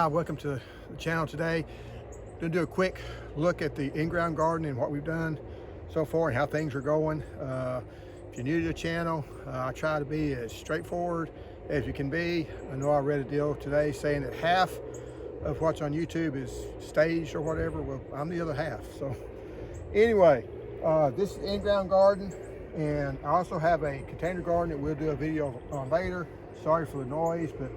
Hi, welcome to the channel today. Going to do a quick look at the in-ground garden and what we've done so far and how things are going. If you're new to the channel, I try to be as straightforward as you can be. I know I read a deal today saying that half of what's on YouTube is staged or whatever. Well, I'm the other half. So anyway, this is the in-ground garden, and I also have a container garden that we'll do a video on later. Sorry for the noise, but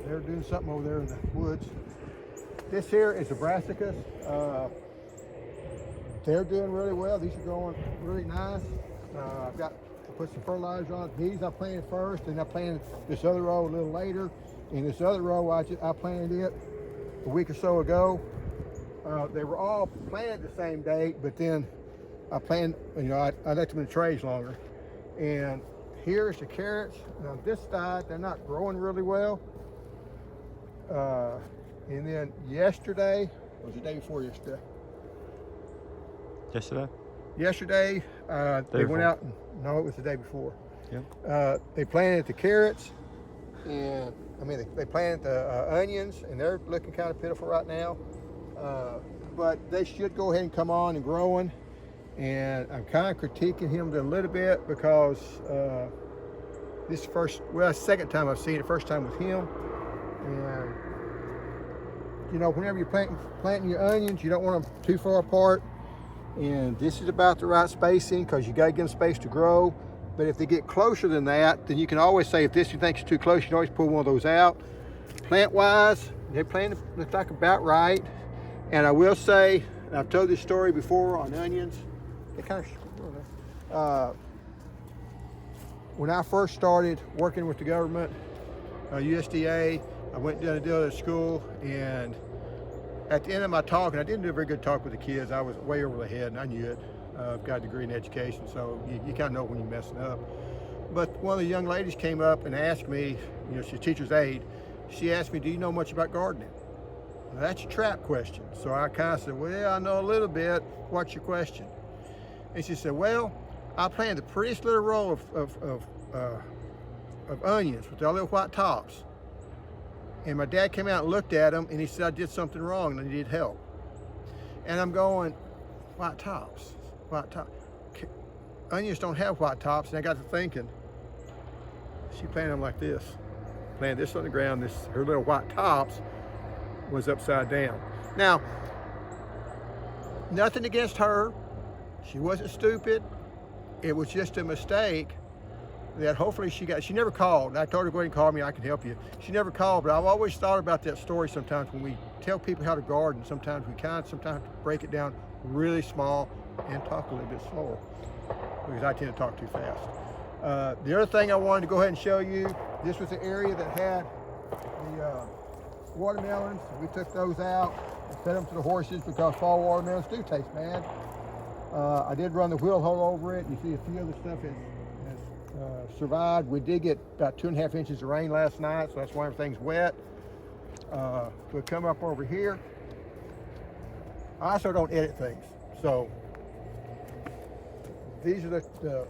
they're doing something over there in the woods. This here is the brassicas. They're doing really well. These are going really nice. I've got to put some fertilizer on it. These I planted first, and I planted this other row a little later. And this other row, I planted it a week or so ago. They were all planted the same date, but then I planted, I left them in trays longer. And here's the carrots. Now this side, they're not growing really well. And then yesterday, or was the day before yesterday? Yesterday, they went out, and, no, it was the day before. Yeah. They planted the carrots, and they planted the onions, and they're looking kind of pitiful right now. But they should go ahead and come on and growing. And I'm kind of critiquing him a little bit because this second time I've seen it. First time with him. And whenever you're planting your onions, you don't want them too far apart. And this is about the right spacing because you got to give them space to grow. But if they get closer than that, then you can always say, if you think it's too close, you can always pull one of those out. Plant-wise, they're planting looks like about right. And I will say, and I've told this story before on onions. They kind of, when I first started working with the government, USDA, I went and did a deal at school, and at the end of my talk, and I didn't do a very good talk with the kids, I was way over the head, and I knew it. I've got a degree in education, so you kind of know when you're messing up. But one of the young ladies came up and asked me, she's a teacher's aide, she asked me, do you know much about gardening? Now, that's a trap question. So I kind of said, well, I know a little bit. What's your question? And she said, well, I planted the prettiest little row of onions with their little white tops. And my dad came out and looked at them, and he said I did something wrong and I needed help. And I'm going, white tops? Onions don't have white tops. And I got to thinking, she planted them like this. Planted this on the ground, her little white tops was upside down. Now, nothing against her. She wasn't stupid. It was just a mistake that hopefully she never called. I told her, go ahead and call me, I can help you. She never called, but I've always thought about that story sometimes when we tell people how to garden. Sometimes we sometimes break it down really small and talk a little bit slower because I tend to talk too fast. The other thing I wanted to go ahead and show you, this was the area that had the watermelons. We took those out and fed them to the horses because fall watermelons do taste bad. I did run the wheel hoe over it. You see a few of the stuff has survived. We did get about 2.5 inches of rain last night, so that's why everything's wet. We'll come up over here. I also don't edit things, so these are the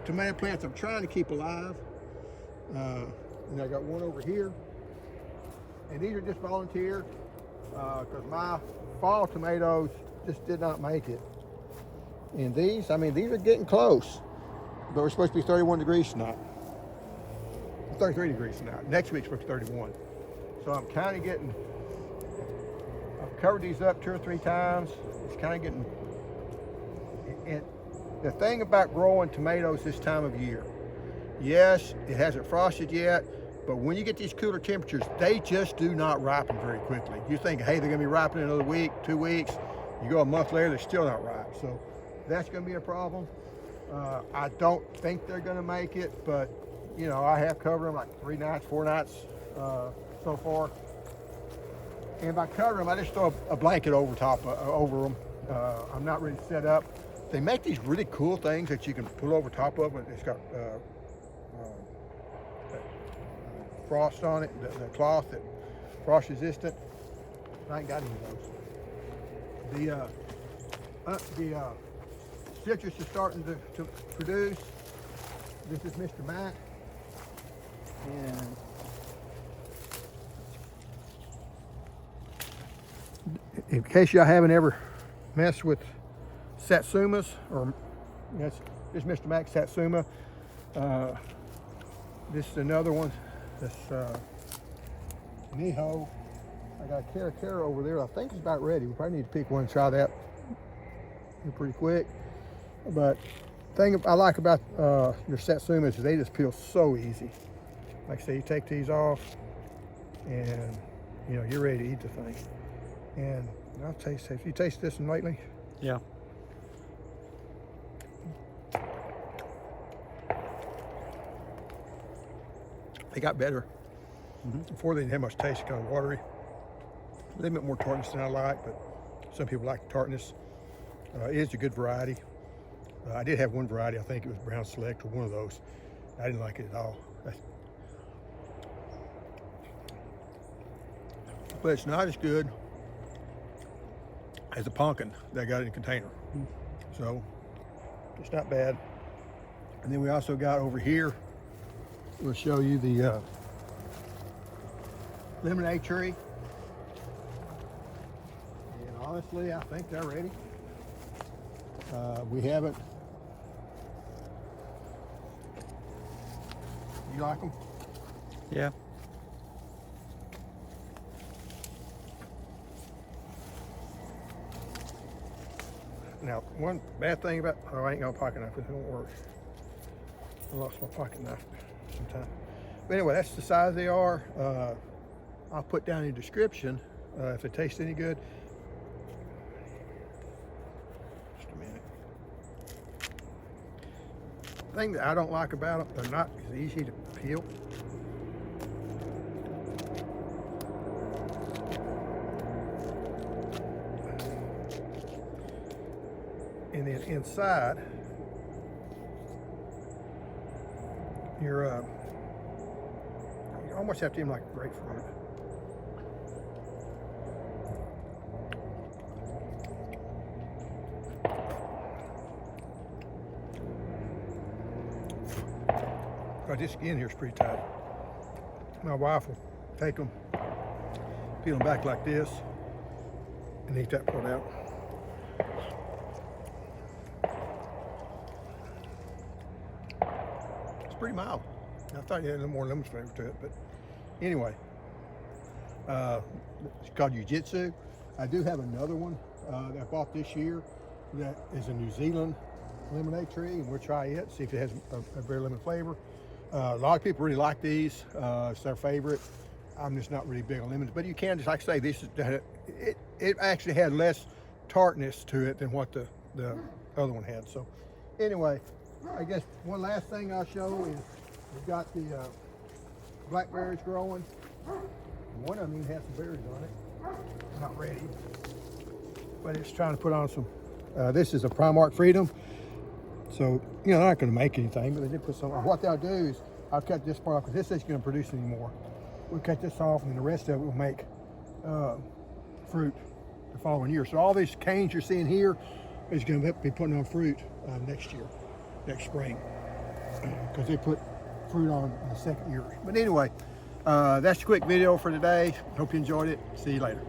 tomato plants I'm trying to keep alive. And I got one over here, and these are just volunteer because my fall tomatoes just did not make it. And these are getting close. But we're supposed to be 31 degrees tonight. 33 degrees tonight. Next week's supposed to be 31. So I'm kind of getting, I've covered these up 2 or 3 times. It's kind of getting, and the thing about growing tomatoes this time of year, yes, it hasn't frosted yet, but when you get these cooler temperatures, they just do not ripen very quickly. You think, hey, they're gonna be ripening another week, 2 weeks. You go a month later, they're still not ripe. So that's gonna be a problem. I don't think they're going to make it, but I have covered them like 3 nights, 4 nights so far. And by covering them, I just throw a blanket over them. I'm not really set up. They make these really cool things that you can pull over top of it. It's got frost on it, the cloth that frost resistant. I ain't got any of those. The citrus is starting to produce. This is Mr. Mac. And in case y'all haven't ever messed with Satsumas, or that's this Mr. Max Satsuma. This is another one. This Miho. I got a Cara over there. I think it's about ready. We probably need to pick one and try that pretty quick. But the thing I like about your Satsumas is they just peel so easy. Like I say, you take these off and you know, you're ready to eat the thing. And I'll taste it. Have you tasted this one lately? Yeah. They got better. Before they didn't have much taste, kind of watery. A little bit more tartness than I like, but some people like the tartness. It is a good variety. I did have one variety, I think it was Brown Select or one of those. I didn't like it at all. But it's not as good as the pumpkin that I got in a container. So it's not bad. And then we also got over here, we'll show you the lemonade tree. And honestly, I think they're ready. We haven't. You like them? Yeah. Now, one bad thing about, oh, I ain't got a pocket knife, it won't work. I lost my pocket knife sometime. But anyway, that's the size they are. I'll put down in the description if they taste any good. Just a minute. The thing that I don't like about them, they're not as easy to peel. And then inside, you almost have to eat them like grapefruit. But this skin here is pretty tight. My wife will take them, peel them back like this, and eat that part out. Pretty mild. I thought you had a little more lemon flavor to it, but anyway, it's called Jiu-Jitsu. I do have another one that I bought this year that is a New Zealand lemonade tree, and we'll try it, see if it has a very lemon flavor. A lot of people really like these. It's their favorite. I'm just not really big on lemons, but you can, just like I say, this is it actually had less tartness to it than what the other one had. So anyway, I guess one last thing I'll show is we've got the blackberries growing. One of them even has some berries on it. Not ready, but it's trying to put on some. This is a Primark Freedom. So, you know, they're not going to make anything, but they did put some. What they'll do is I'll cut this part off because this isn't going to produce any more. We'll cut this off, and the rest of it will make fruit the following year. So all these canes you're seeing here is going to be putting on fruit next year. Next spring, because they put fruit on in the second year. But anyway, that's a quick video for today. Hope you enjoyed it. See you later.